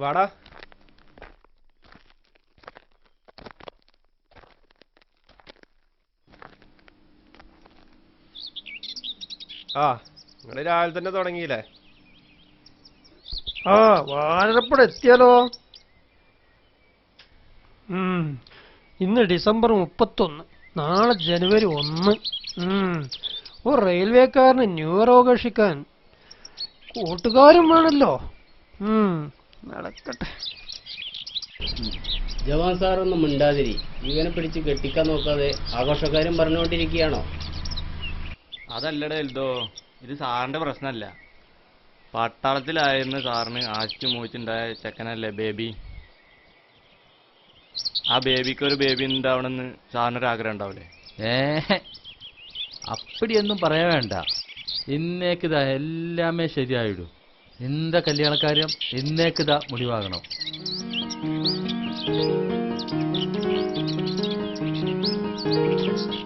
വാടാ. ആ നിങ്ങള് രാവിലെ തന്നെ തുടങ്ങിയില്ലേ? ആ വാഴപ്പട എത്തിയാലോ? ഇന്ന് ഡിസംബർ 31, നാളെ ജനുവരി 1. ഒരു റെയിൽവേക്കാരന് ന്യൂ ഇയർ ആഘോഷിക്കാൻ കൂട്ടുകാരും വേണല്ലോ. നടക്കട്ടെ. ജവാൻ സാറൊന്നും മിണ്ടാതിരി. ഇവനെ പിടിച്ച് കെട്ടിക്കാൻ നോക്കാതെ ആഘോഷക്കാരും പറഞ്ഞുകൊണ്ടിരിക്കുകയാണോ? അതല്ലടേ എൽദോ, ഇത് സാറിന്റെ പ്രശ്നമല്ല. പട്ടാളത്തിലായിരുന്നു സാറിന് ആശിച്ച് മോഹിച്ചുണ്ടായ ചെക്കനല്ലേ ബേബി. ആ ബേബിക്കൊരു ബേബി ഉണ്ടാവണമെന്ന് സാറിനൊരു ആഗ്രഹം ഉണ്ടാവില്ലേ? അപ്പടിയൊന്നും പറയാൻ വേണ്ട. ഇന്നേക്കിതാ എല്ലാമേ ശരിയായിടും. എന്താ കല്യാണക്കാര്യം ഇന്നേക്കിതാ മുടിവാകണം.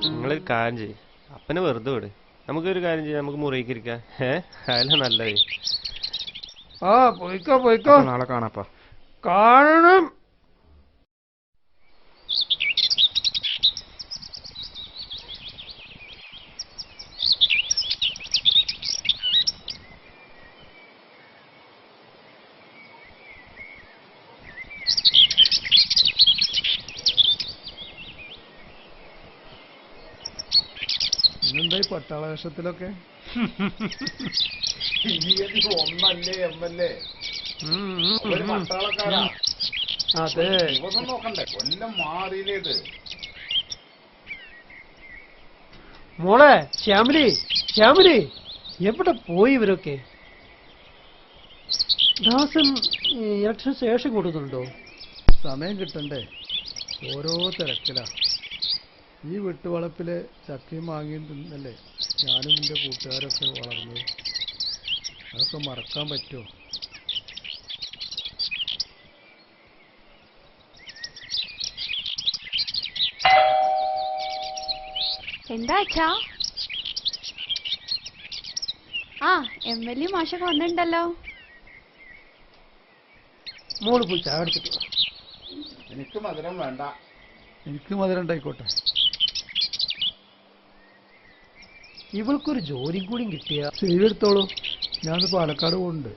നിങ്ങളൊരു കാര്യം ചെയ്യും, അപ്പനെ വെറുതെ വിട്. നമുക്കൊരു കാര്യം ചെയ്യാം, നമുക്ക് മുറിയിക്കിരിക്കാം. അതല്ല നല്ലത്. ആ പോയിക്കോ പോയിക്കോ, നാളെ കാണാപ്പാ. കാണണം. ഇന്നെന്തായി പട്ടാള വേഷത്തിലൊക്കെ? ഒന്നല്ലേ എമ്മല്ലേ പട്ടാളക്കാരാ? അതെ, ദിവസം നോക്കണ്ടേ, കൊല്ലം മാറിയില്ലേത്. മോളെ ശ്യാമിലി, ശ്യാമിലി, എവിടെ പോയി ഇവരൊക്കെ? ദാസൻ ഇലക്ഷൻ ശേഷം കൊടുക്കുന്നുണ്ടോ? സമയം കിട്ടണ്ടേ, ഓരോ തിരക്കിലാ. ഈ വെട്ടുവളപ്പിലെ ചക്കയും മാങ്ങയും തിന്നല്ലേ ഞാനും എൻ്റെ കൂട്ടുകാരൊക്കെ വളർന്നത്. അതൊക്കെ മറക്കാൻ പറ്റുമോ? എന്താ അച്ഛാ? ആ MLA മാഷൊക്കെ വന്നിട്ടുണ്ടല്ലോ. മോള് പോയി ചായ എടുത്തിട്ട്. എനിക്ക് മധുരം വേണ്ട. എനിക്ക് മധുരം ഉണ്ടായിക്കോട്ടെ. ഇവൾക്കൊരു ജോലി കൂടി കിട്ടിയ ചെയ്തെടുത്തോളൂ. ഞാൻ പാലക്കാട് പോകുന്നുണ്ട്.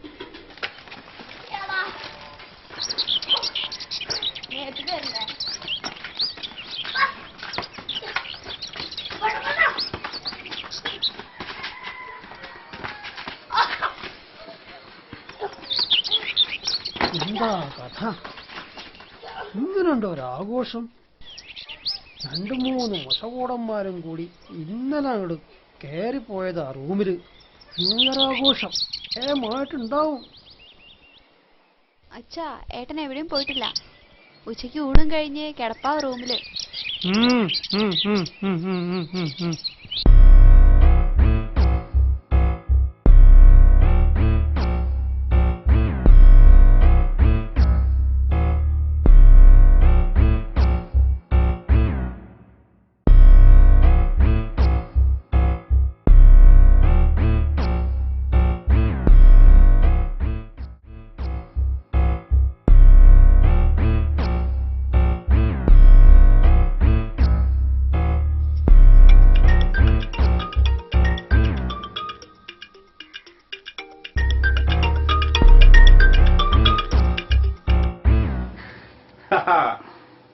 എന്താ കഥ? ഇങ്ങനുണ്ടോ ഒരാഘോഷം? 2-3 മുഷകൂടന്മാരും കൂടി ഇന്നലെ അങ്ങോട്ട് കയറിപ്പോയതാ റൂമില്. ന്യൂ ഇയർ ആഘോഷം ഏമായിട്ടുണ്ടാവും. അച്ഛാ, ഏട്ടൻ എവിടെയും പോയിട്ടില്ല. ഉച്ചയ്ക്ക് ഊണും കഴിഞ്ഞ് കിടപ്പാ റൂമില്.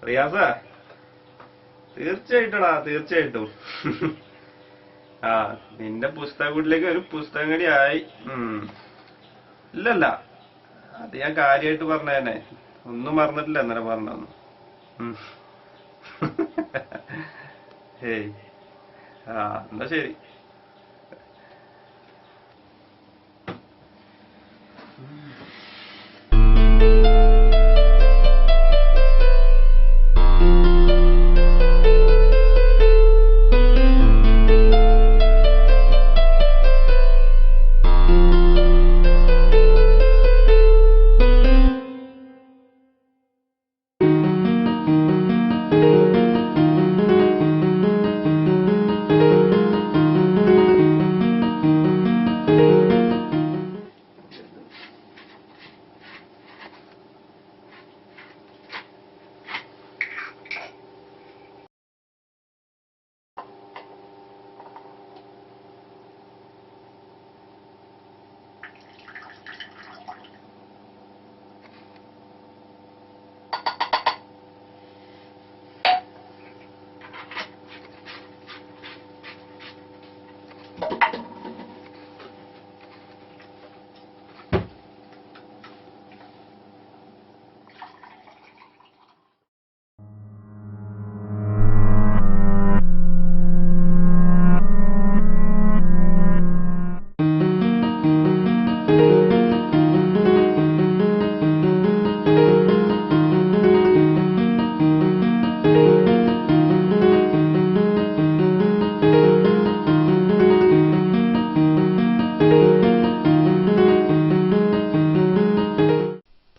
റിയാസ, തീർച്ചയായിട്ടും തീർച്ചയായിട്ടും. ആ നിന്റെ പുസ്തക വീട്ടിലേക്ക് ഒരു പുസ്തകം കൂടി ആയി. ഇല്ലല്ല, അത് ഞാൻ കാര്യമായിട്ട് പറഞ്ഞതന്നെ, ഒന്നും മറന്നിട്ടില്ല. ഇന്നലെ പറഞ്ഞൊന്നും. ഏയ് എന്നാ ശരി.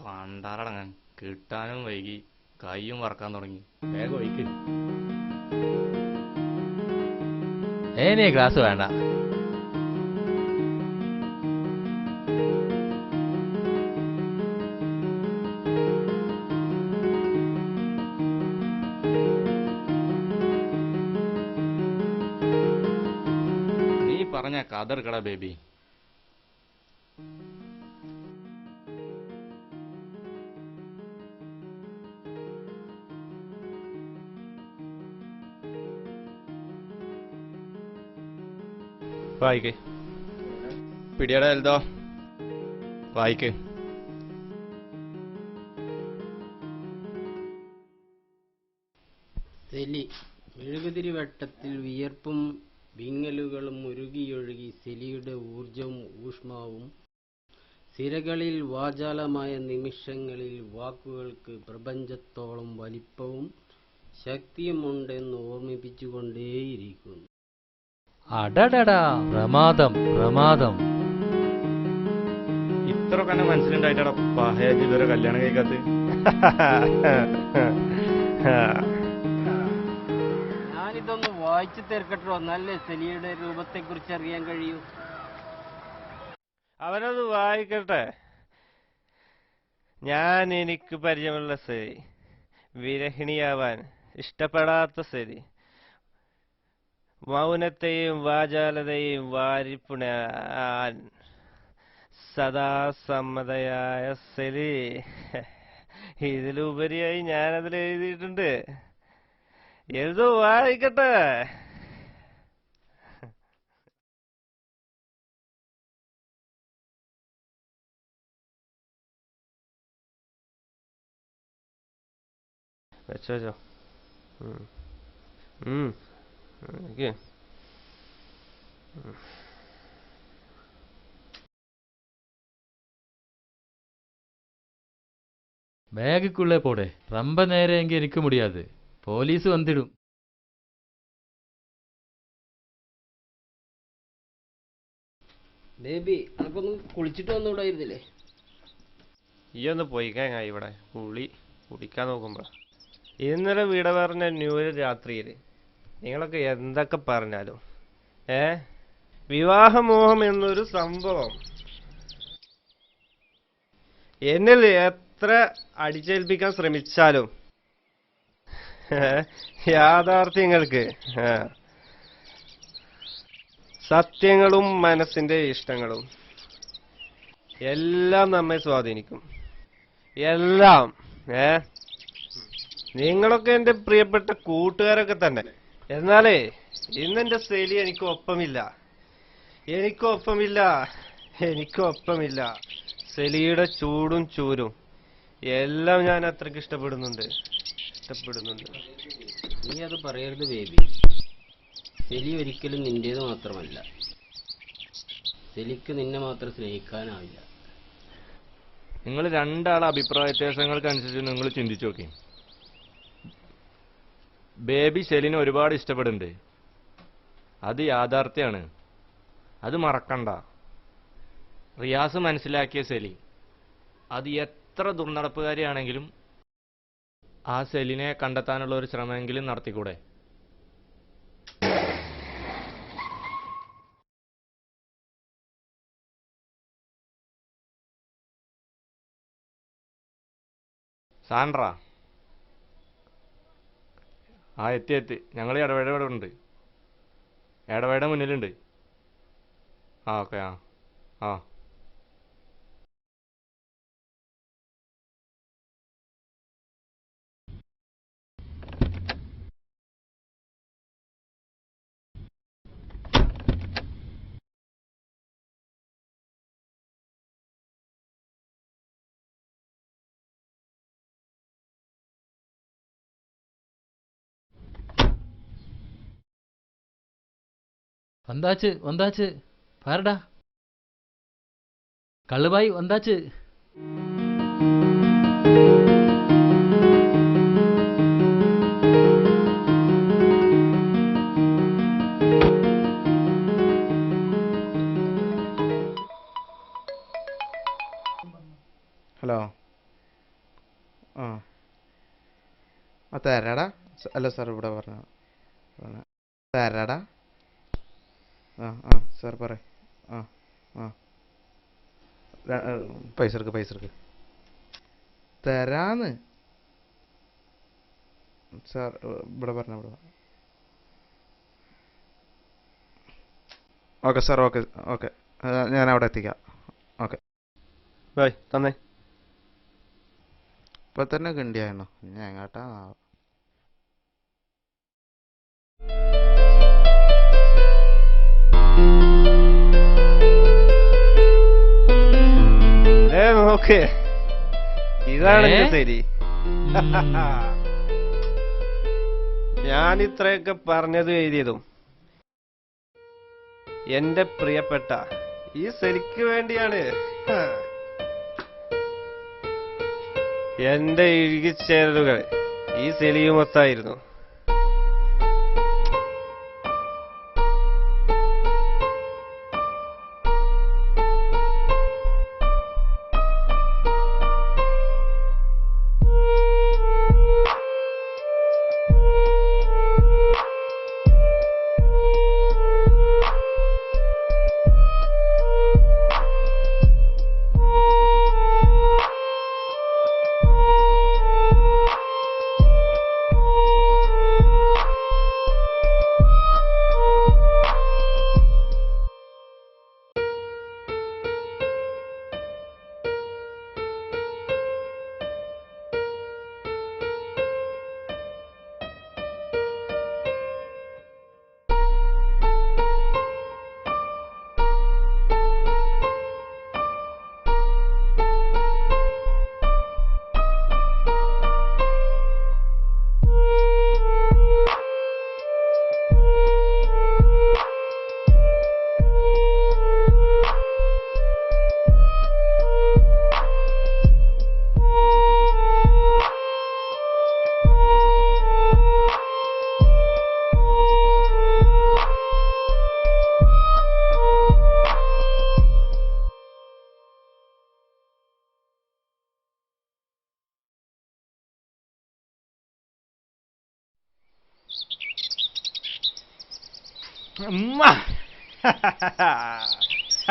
പണ്ടാറടങ്ങാൻ കിട്ടാനും വൈകി കയ്യും വറക്കാൻ തുടങ്ങി. വേഗം ഒഴിക്ക്. ഏനേ ഗ്ലാസ് വേണ്ട. നീ പറഞ്ഞ കതർക്കട ബേബി. വായിക്ക്. പിടിയടാ എൽദോ, വായിക്ക്. സെലി മെഴുകുതിരി വെട്ടത്തിൽ വിയർപ്പും വിങ്ങലുകളും ഉരുകിയൊഴുകി സെലിയുടെ ഊർജവും ഊഷ്മാവും സിരകളിൽ വാചാലമായ നിമിഷങ്ങളിൽ വാക്കുകൾക്ക് പ്രപഞ്ചത്തോളം വലിപ്പവും ശക്തിയുമുണ്ടെന്ന് ഓർമ്മിപ്പിച്ചുകൊണ്ടേയിരിക്കുന്നു. അടടടാ, പ്രമാദം പ്രമാദം. ഇത്രയൊക്കെ എന്നെ മനസ്സിലുണ്ടായിട്ടാ പഹേജ് ഇതുവരെ കല്യാണം കഴിക്കാത്ത. ഞാനിതൊന്ന് വായിച്ചു തീർക്കട്ടോ, നല്ല സെലിയുടെ രൂപത്തെ കുറിച്ച് അറിയാൻ കഴിയൂ. അവനത് വായിക്കട്ടെ. ഞാൻ എനിക്ക് പരിചയമുള്ള ശരി, വിരഹിണിയാവാൻ ഇഷ്ടപ്പെടാത്ത ശരി, മൗനത്തെയും വാചാലതയും വാരിപ്പുണയാൻ സദാ സമ്മതയായ ശരി. ഇതിലുപരിയായി ഞാനതിൽ എഴുതിയിട്ടുണ്ട്. എഴുതോ, വായിക്കട്ടെ. വെച്ചോ വെച്ചോ. Okay. பேகுக்குள்ளே போடு. ரொம்ப நேரம் இங்கே இருக்க முடியாது. போலீஸ் வந்துடும். ബേബി, അനക്കൊന്ന് കുളിച്ചിട്ട് വന്നുകൂടായിരുന്നില്ലേ? ഈ ഒന്ന് പോയിക്കാൻ ഇവിടെ കുടിക്കാൻ നോക്കുമ്പോ ഇന്നലെ വീട് പറഞ്ഞ ന്യൂര് രാത്രിയിൽ നിങ്ങളൊക്കെ എന്തൊക്കെ പറഞ്ഞാലും വിവാഹമോഹം എന്നൊരു സംഭവം എന്നിൽ എത്ര അടിച്ചേൽപ്പിക്കാൻ ശ്രമിച്ചാലും യാഥാർത്ഥ്യങ്ങൾക്ക് സത്യങ്ങളും മനസ്സിന്റെ ഇഷ്ടങ്ങളും എല്ലാം നമ്മെ സ്വാധീനിക്കും. എല്ലാം നിങ്ങളൊക്കെ എന്റെ പ്രിയപ്പെട്ട കൂട്ടുകാരൊക്കെ തന്നെ. എന്നാലേ ഇന്നെന്റെ സെലി എനിക്കൊപ്പമില്ല. സെലിയുടെ ചൂടും ചൂരും എല്ലാം ഞാൻ അത്രയ്ക്ക് ഇഷ്ടപ്പെടുന്നുണ്ട്. നീ അത് പറയരുത് ബേബി. സെലി ഒരിക്കലും നിന്റേത് മാത്രമല്ല. സെലിക്ക് നിന്നെ മാത്രം സ്നേഹിക്കാനാവില്ല. നിങ്ങൾ രണ്ടാളെ അഭിപ്രായ വ്യത്യാസങ്ങൾക്കനുസരിച്ച് നിങ്ങൾ ചിന്തിച്ചു നോക്കി. ബേബി സെലിനെ ഒരുപാട് ഇഷ്ടപ്പെടുന്നുണ്ട്. അത് യാഥാർത്ഥ്യമാണ്. അത് മറക്കണ്ട. റിയാസ് മനസ്സിലാക്കിയ സെലി അത് എത്ര ദുർനടപ്പുകാരിയാണെങ്കിലും ആ സെലിനെ കണ്ടെത്താനുള്ള ഒരു ശ്രമമെങ്കിലും നടത്തിക്കൂടെ? സാൻഡ്ര, എത്തി. ഞങ്ങൾ ഇടവേട ഉണ്ട്. ഇടവേട മുന്നിലുണ്ട്. ഓക്കെ. ആ வந்தாச்சு வந்தாச்சு பாருடா கள்ளுபாய் வந்தாச்சு. ഹലോ ആ തരാടാ. അല്ല സാർ ഇവിടെ പറഞ്ഞ തരാടാ. സാർ പറ. പൈസ എടുക്ക് തരാന്ന് സാർ ഇവിടെ പറഞ്ഞ. ഓക്കെ സാർ, ഓക്കെ ഓക്കെ, ഞാൻ അവിടെ എത്തിക്കാം. Okay bye. തന്നെ ഇപ്പൊ തന്നെ കിണ്ടിയായിരുന്നോ? ഞാൻ എങ്ങോട്ടാ? നോക്ക്, ഇതാണ് ശരി. ഞാൻ ഇത്രയൊക്കെ പറഞ്ഞതും എഴുതിയതും എന്റെ പ്രിയപ്പെട്ട ഈ സെലിക്ക് വേണ്ടിയാണ്. എന്റെ ഇഴുകിച്ചേരലുകൾ ഈ സെലിയുമൊത്തായിരുന്നു.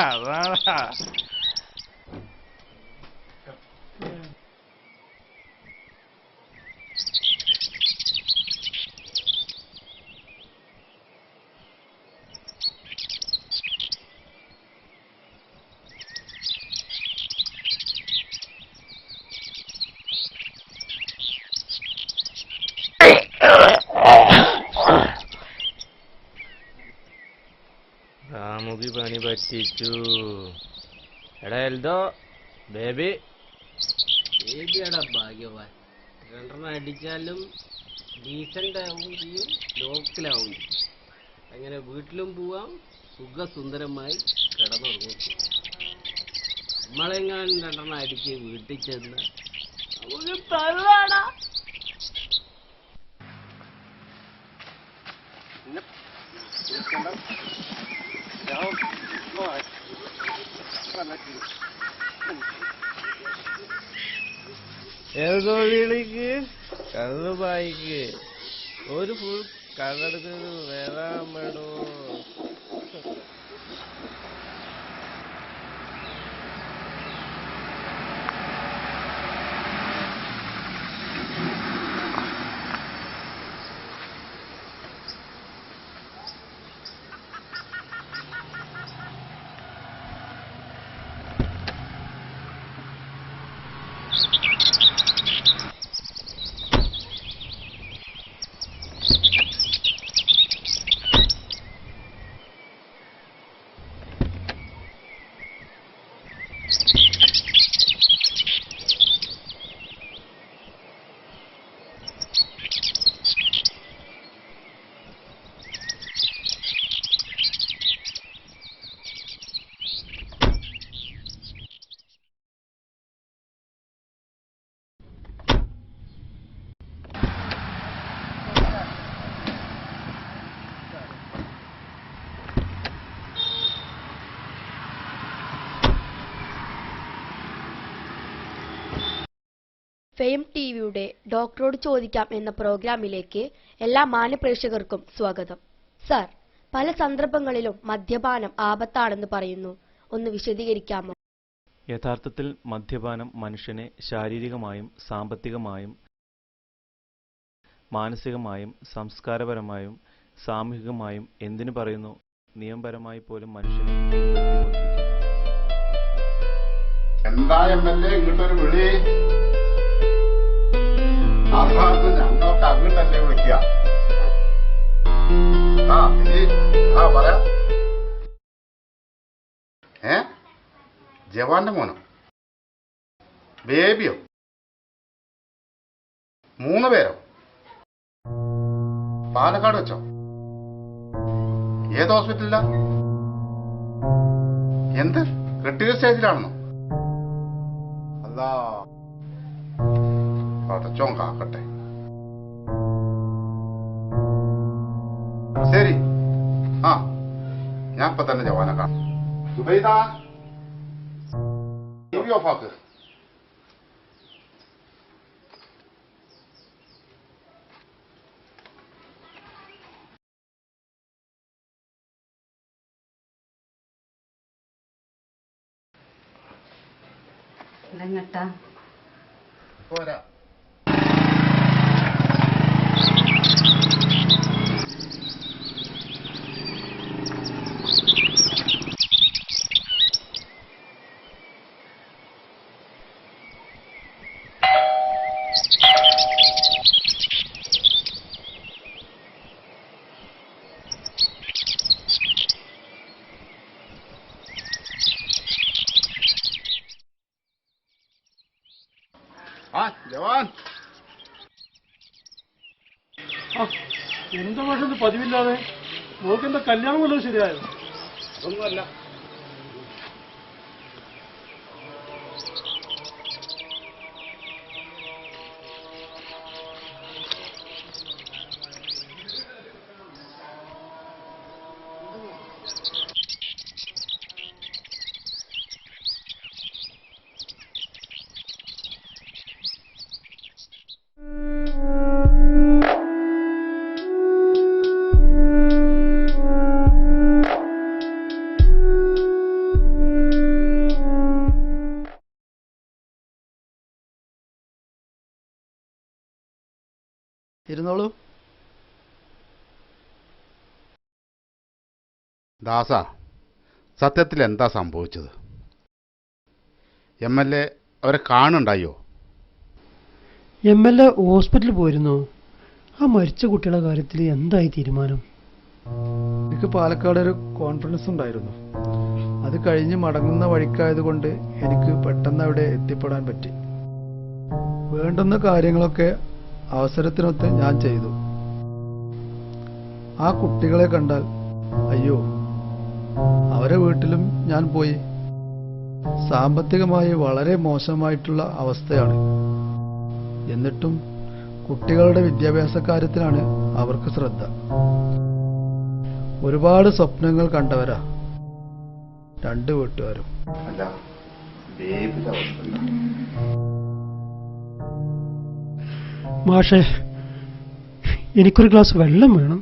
അതാ രാമുഖി പണി പറ്റിച്ചു. എടാ എൽദോ ബേബി. ബേബിയാടാ ഭാഗ്യവാൻ. രണ്ടെണ്ണം അടിച്ചാലും ഡീസന്റ് ആവും ചെയ്യും, ലോക്കലാവും. അങ്ങനെ വീട്ടിലും പോവാം, സുഖസുന്ദരമായി കിടന്നുറങ്ങും. നമ്മളെങ്ങാനും രണ്ടെണ്ണം അടിച്ച് വീട്ടിൽ ചെന്ന് നമുക്ക് തരുവാടാ. ഏതോ വിളിക്ക് കള്ളുപായിക്ക് ഒരു ഫുൾ കള്ളെടുക്കുന്നത് വരാൻ വേണോ? ഫെയിം ടിവിയുടെ ഡോക്ടറോട് ചോദിക്കാം എന്ന പ്രോഗ്രാമിലേക്ക് എല്ലാ മാന്യപ്രേക്ഷകർക്കും സ്വാഗതം. സർ, പല സന്ദർഭങ്ങളിലും മദ്യപാനം ആപത്താണെന്ന് പറയുന്നു. ഒന്ന് വിശദീകരിക്കാമോ? യഥാർത്ഥത്തിൽ മദ്യപാനം മനുഷ്യനെ ശാരീരികമായും സാമ്പത്തികമായും മാനസികമായും സംസ്കാരപരമായും സാമൂഹികമായും എന്തിനു പറയുന്നു നിയമപരമായി പോലും മനുഷ്യനെ എന്താ MLA ഇങ്ങോട്ടൊരു വിളി? അതാണ് ഞങ്ങളൊക്കെ അങ്ങോട്ടല്ലേ വിളിക്കുക. പറയാ. ജവാന്റെ മോനോ? ബേബിയോ? 3 പേരോ? പാലക്കാട് വെച്ചോ? ഏത് ഹോസ്പിറ്റലിലാ? എന്ത് ക്രിട്ടിക്കൽ സ്റ്റേജിലാണെന്നോ? അല്ല, പടച്ചോൻ കാക്കട്ടെ. ശരി, ഞാൻ ഇപ്പൊ തന്നെ ജവാനെ കാണാം. സുബൈദ, TV ഓഫാക്ക്. പോരാ. ജവാൻ, എന്താ പക്ഷെ പതിവില്ലാതെ നോക്കെന്താ കല്യാണം വല്ലതും ശരിയായോ? ഒന്നുമല്ല. ഇരുന്നോളൂ. ദാസ, സത്യത്തിൽ എന്താ സംഭവിച്ചത്? MLA അവരെ കാണുണ്ടായോ? MLA ഹോസ്പിറ്റലിൽ പോയിരുന്നോ? ആ മരിച്ച കുട്ടികളുടെ കാര്യത്തിൽ എന്തായി തീരുമാനം? എനിക്ക് പാലക്കാട് ഒരു കോൺഫറൻസ് ഉണ്ടായിരുന്നു. അത് കഴിഞ്ഞ് മടങ്ങുന്ന വഴിക്കായതുകൊണ്ട് എനിക്ക് പെട്ടെന്ന് അവിടെ എത്തിപ്പെടാൻ പറ്റി. വേണ്ടുന്ന കാര്യങ്ങളൊക്കെ അവസരത്തിനൊത്ത് ഞാൻ ചെയ്തു. ആ കുട്ടികളെ കണ്ടാൽ അയ്യോ, അവരെ വീട്ടിലും ഞാൻ പോയി. സാമ്പത്തികമായി വളരെ മോശമായിട്ടുള്ള അവസ്ഥയാണ്. എന്നിട്ടും കുട്ടികളുടെ വിദ്യാഭ്യാസ കാര്യത്തിലാണ് അവർക്ക് ശ്രദ്ധ. ഒരുപാട് സ്വപ്നങ്ങൾ കണ്ടവരാ 2 വീട്ടുകാരും. മാഷേ, എനിക്കൊരു ഗ്ലാസ് വെള്ളം വേണം.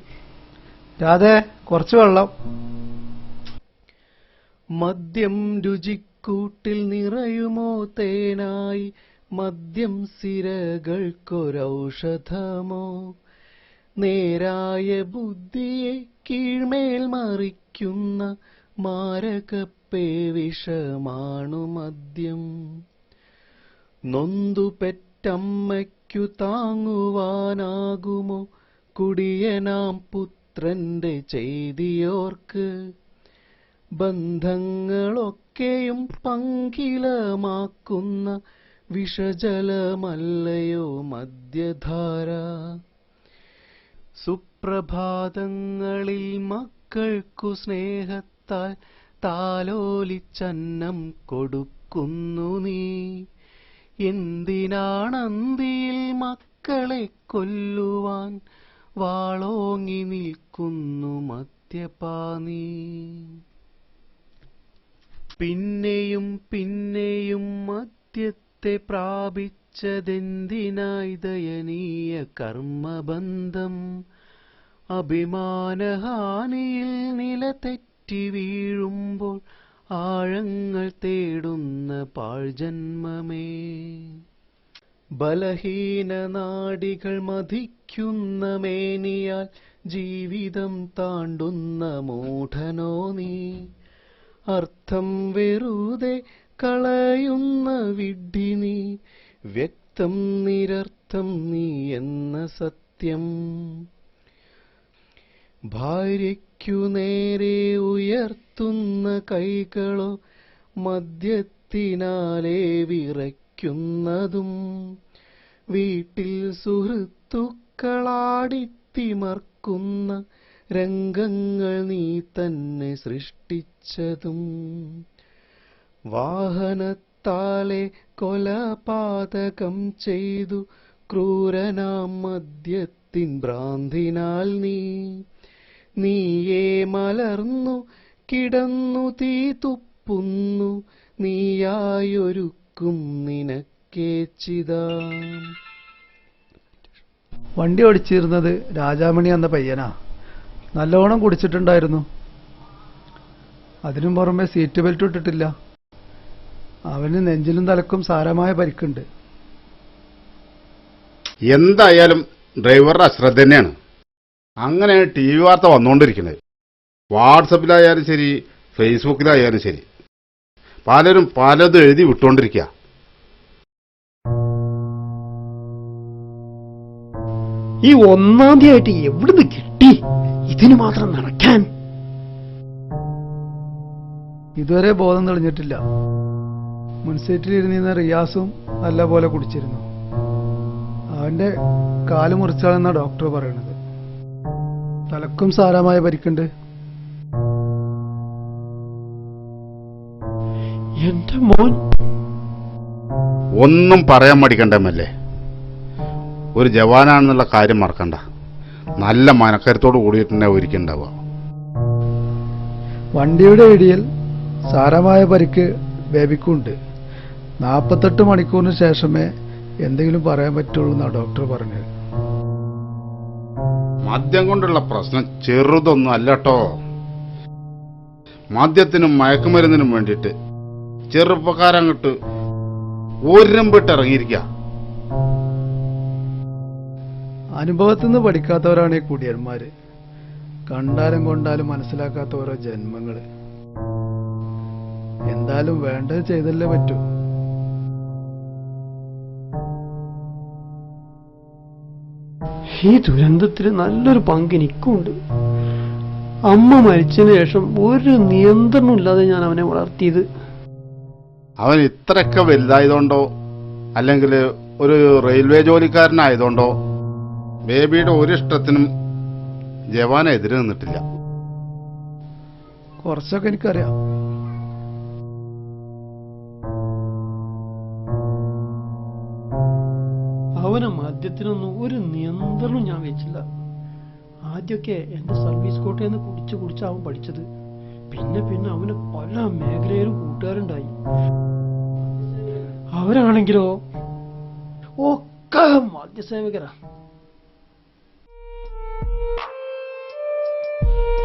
രാധേ, കുറച്ച് വെള്ളം. മദ്യം രുചിക്കൂട്ടിൽ നിറയുമോ തേനായി, മദ്യം സിരകൾക്കൊരൗഷധമോ, നേരായ ബുദ്ധിയെ കീഴ്മേൽ മറിക്കുന്ന മാരകപ്പേ വിഷമാണു മദ്യം. നൊന്തു പെറ്റമ്മയ്ക്കു താങ്ങുവാനാകുമോ കുടിയനാം പുത്രന്റെ ചെയ്തിയോർക്ക്? ബന്ധങ്ങളൊക്കെയും പങ്കിലമാക്കുന്ന വിഷജലമല്ലയോ മദ്യധാര. സുപ്രഭാതങ്ങളിൽ മക്കൾക്കു സ്നേഹത്താൽ താലോലിച്ചന്നം കൊടുക്കുന്നു നീ. എന്തിനാണന്തിയിൽ മക്കളെ കൊല്ലുവാൻ വാളോങ്ങി നിൽക്കുന്നു മദ്യപാനീ? പിന്നെയും പിന്നെയും മദ്യത്തെ പ്രാപിച്ച വച്ചതെന്തിനായി ദയനീയ കർമ്മബന്ധം? അഭിമാനഹാനിയിൽ നിലതെറ്റി വീഴുമ്പോൾ ആഴങ്ങൾ തേടുന്ന പാഴ്ജന്മമേ. ബലഹീന നാഡികൾ മതിക്കുന്ന മേനിയാൽ ജീവിതം താണ്ടുന്ന മൂഢനോ നീ? അർത്ഥം വെറുതെ കളയുന്ന വിഡ്ഢിനി, വ്യക്തം നിരർത്ഥം നീ എന്ന സത്യം. ഭാര്യയ്ക്കു നേരെ ഉയർത്തുന്ന കൈകളോ മദ്യത്തിനാലേ വിറയ്ക്കുന്നതും. വീട്ടിൽ സുഹൃത്തുക്കളാടിത്തിമർക്കുന്ന രംഗങ്ങൾ നീ തന്നെ സൃഷ്ടിച്ചതും. വാഹനത്താലെ കൊലപാതകം ചെയ്തു ക്രൂരനാം മദ്യത്തിൻ ഭ്രാന്തിനാൽ നീയേ മലർന്നു കിടന്നു തീ തുപ്പുന്നു, നീയായൊരുക്കും നിനക്കേച്ചിതാ. വണ്ടി ഓടിച്ചിരുന്നത് രാജാമണി എന്ന പയ്യനാ. നല്ലോണം കുടിച്ചിട്ടുണ്ടായിരുന്നു. അതിനും പുറമെ സീറ്റ് ബെൽറ്റ് ഇട്ടിട്ടില്ല. അവന് നെഞ്ചിലും തലക്കും സാരമായ പരിക്കുണ്ട്. എന്തായാലും ഡ്രൈവറുടെ അശ്രദ്ധ തന്നെയാണ്. അങ്ങനെ ടി വി വാർത്ത വന്നുകൊണ്ടിരിക്കുന്നത്. വാട്സപ്പിലായാലും ശരി, ഫേസ്ബുക്കിലായാലും ശരി, പലരും പലതും എഴുതി വിട്ടുകൊണ്ടിരിക്കുക. ഈ 1-ാം തീയതി ആയിട്ട് എവിടുന്ന് കിട്ടി ഇതിന് മാത്രം നടക്കാൻ? ഇതുവരെ ബോധം തെളിഞ്ഞിട്ടില്ല. മുൻസീറ്റിലിരുന്നിരുന്ന റിയാസും നല്ലപോലെ കുടിച്ചിരുന്നു. അവന്റെ കാല് മുറിച്ചാണെന്ന ഡോക്ടർ പറയണത്. തലക്കും സാരമായ പരിക്കുണ്ട്. എന്റെ മോൻ ഒന്നും പറയാൻ മടിക്കണ്ടമല്ലേ. ഒരു ജവാനാണെന്നുള്ള കാര്യം മറക്കണ്ട. നല്ല മനക്കരുത്തോട് കൂടിയിട്ടുണ്ടെ ഒരിക്കലുണ്ടാവുക. വണ്ടിയുടെ ഇടിയിൽ സാരമായ പരിക്ക് ബേബിക്കുണ്ട്. 48 മണിക്കൂറിന് ശേഷമേ എന്തെങ്കിലും പറയാൻ പറ്റുള്ളൂ എന്നാണ് ഡോക്ടർ പറഞ്ഞത്. മദ്യം കൊണ്ടുള്ള പ്രശ്നം ചെറുതൊന്നും അല്ലട്ടോ. മദ്യത്തിനും മയക്കുമരുന്നിനും വേണ്ടിയിട്ട് ചെറുപ്പക്കാരങ്ങോട്ട് ഒരമ്പിട്ട് ഇറങ്ങിയിരിക്കുക. അനുഭവത്തിൽ നിന്ന് പഠിക്കാത്തവരാണ് ഈ കുടിയന്മാര്. കണ്ടാലും കൊണ്ടാലും മനസ്സിലാക്കാത്ത ഓരോ ജന്മങ്ങള്. എന്തായാലും വേണ്ടത് ചെയ്തല്ലേ പറ്റൂ. ഈ ദുരന്തത്തിൽ നല്ലൊരു പങ്ക് എനിക്കുണ്ട്. അമ്മ മരിച്ചതിന് ശേഷം ഒരു നിയന്ത്രണം ഇല്ലാതെ ഞാൻ അവനെ വളർത്തിയത്. അവൻ ഇത്രയൊക്കെ വലുതായതുകൊണ്ടോ അല്ലെങ്കിൽ ഒരു റെയിൽവേ ജോലിക്കാരനായതുകൊണ്ടോ ബേബിയുടെ ഒരു ഇഷ്ടത്തിനും ജവാൻ എതിര് നിന്നിട്ടില്ല. കുറച്ചൊക്കെ എനിക്കറിയാം. അവനെ മദ്യത്തിനൊന്നും ഒരു നിയന്ത്രണം ഞാൻ വെച്ചില്ല. ആദ്യമൊക്കെ എന്റെ സർവീസ് കോട്ടയിൽ നിന്ന് കുടിച്ച് അവൻ പഠിച്ചത്. പിന്നെ അവന് പല മേഖലയിലും കൂട്ടുകാരുണ്ടായി. അവരാണെങ്കിലോ ഒക്കെ മദ്യസേവകരാ.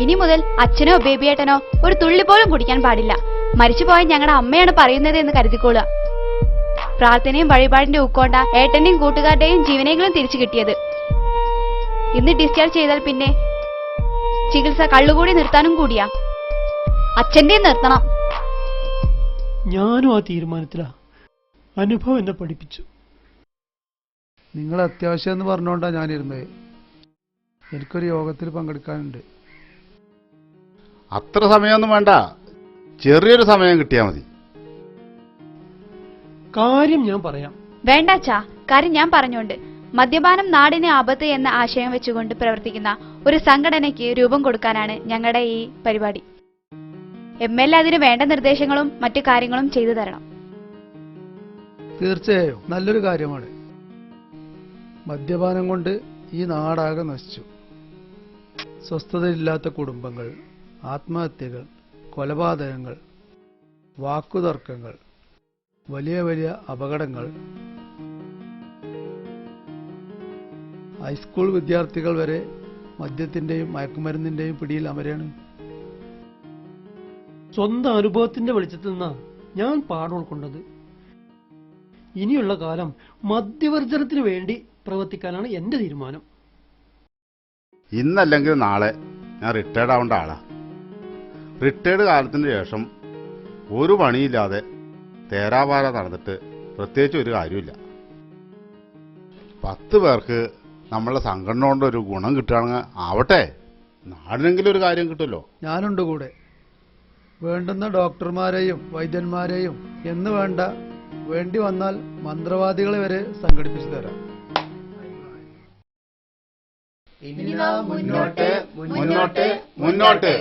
ഇനി മുതൽ അച്ഛനോ ബേബിയേട്ടനോ ഒരു തുള്ളി പോലും കുടിക്കാൻ പാടില്ല. മരിച്ചുപോയ ഞങ്ങളുടെ അമ്മയാണ് പറയുന്നത് എന്ന് കരുതിക്കോളുക. പ്രാർത്ഥനയും വഴിപാടിന്റെ ഉക്കോണ്ട ഏട്ടന്റെയും കൂട്ടുകാരുടെയും ജീവനെങ്കിലും തിരിച്ചു കിട്ടിയത്. ഇന്ന് ഡിസ്ചാർജ് ചെയ്താൽ പിന്നെ ചികിത്സ കള്ളുകൂടി നിർത്താനും കൂടിയാ. അച്ഛന്റെയും നിർത്തണം. ഞാനും ആ തീരുമാനത്തിലാ. അനുഭവം എന്നെ പഠിപ്പിച്ചു. നിങ്ങൾ അത്യാവശ്യം എന്ന് പറഞ്ഞുകൊണ്ടാണ് ഞാനിരുന്നത്. എനിക്കൊരു യോഗത്തിൽ പങ്കെടുക്കാനുണ്ട്. അത്ര സമയമൊന്നും വേണ്ട, ചെറിയൊരു സമയം കിട്ടിയാൽ മതി. കാര്യം ഞാൻ പറയാം. വേണ്ടാച്ചാ, കാര്യം ഞാൻ പറഞ്ഞോണ്ട്. മദ്യപാനം നാടിന് ആപത്ത് എന്ന ആശയം വെച്ചുകൊണ്ട് പ്രവർത്തിക്കുന്ന ഒരു സംഘടനയ്ക്ക് രൂപം കൊടുക്കാനാണ് ഞങ്ങളുടെ ഈ പരിപാടി. MLA അതിന് വേണ്ട നിർദ്ദേശങ്ങളും മറ്റു കാര്യങ്ങളും ചെയ്തു തരണം. തീർച്ചയായും നല്ലൊരു കാര്യമാണ്. മദ്യപാനം കൊണ്ട് ഈ നാടാകെ നശിച്ചു. സ്വസ്ഥതയില്ലാത്ത കുടുംബങ്ങൾ, ആത്മഹത്യകൾ, കൊലപാതകങ്ങൾ, വാക്കുതർക്കങ്ങൾ, വലിയ വലിയ അപകടങ്ങൾ, ഹൈസ്കൂൾ വിദ്യാർത്ഥികൾ വരെ മദ്യത്തിന്റെയും മയക്കുമരുന്നിന്റെയും പിടിയിൽ അമരാണ്. സ്വന്തം അനുഭവത്തിന്റെ വെളിച്ചത്തിൽ നിന്നാ ഞാൻ പാഠം ഉൾക്കൊണ്ടത്. ഇനിയുള്ള കാലം മദ്യവർജനത്തിന് വേണ്ടി പ്രവർത്തിക്കാനാണ് എന്റെ തീരുമാനം. ഇന്നല്ലെങ്കിൽ നാളെ ഞാൻ റിട്ടയർഡ് ആവേണ്ട ആളാ. റിട്ടയർഡ് കാലത്തിന് ശേഷം ഒരു പണിയില്ലാതെ തേരാപാര നടന്നിട്ട് പ്രത്യേകിച്ച് ഒരു കാര്യമില്ല. 10 പേർക്ക് നമ്മളെ സംഘടന കൊണ്ട് ഒരു ഗുണം കിട്ടുകയാണെങ്കിൽ ആവട്ടെ, നാടിനെങ്കിലും ഒരു കാര്യം കിട്ടുമല്ലോ. ഞാനുണ്ട് കൂടെ. വേണ്ടുന്ന ഡോക്ടർമാരെയും വൈദ്യന്മാരെയും എന്ന് വേണ്ട, വേണ്ടി വന്നാൽ മന്ത്രവാദികളെ വരെ സംഘടിപ്പിച്ചു തരാം. മുന്നോട്ട് മുന്നോട്ട് മുന്നോട്ട്.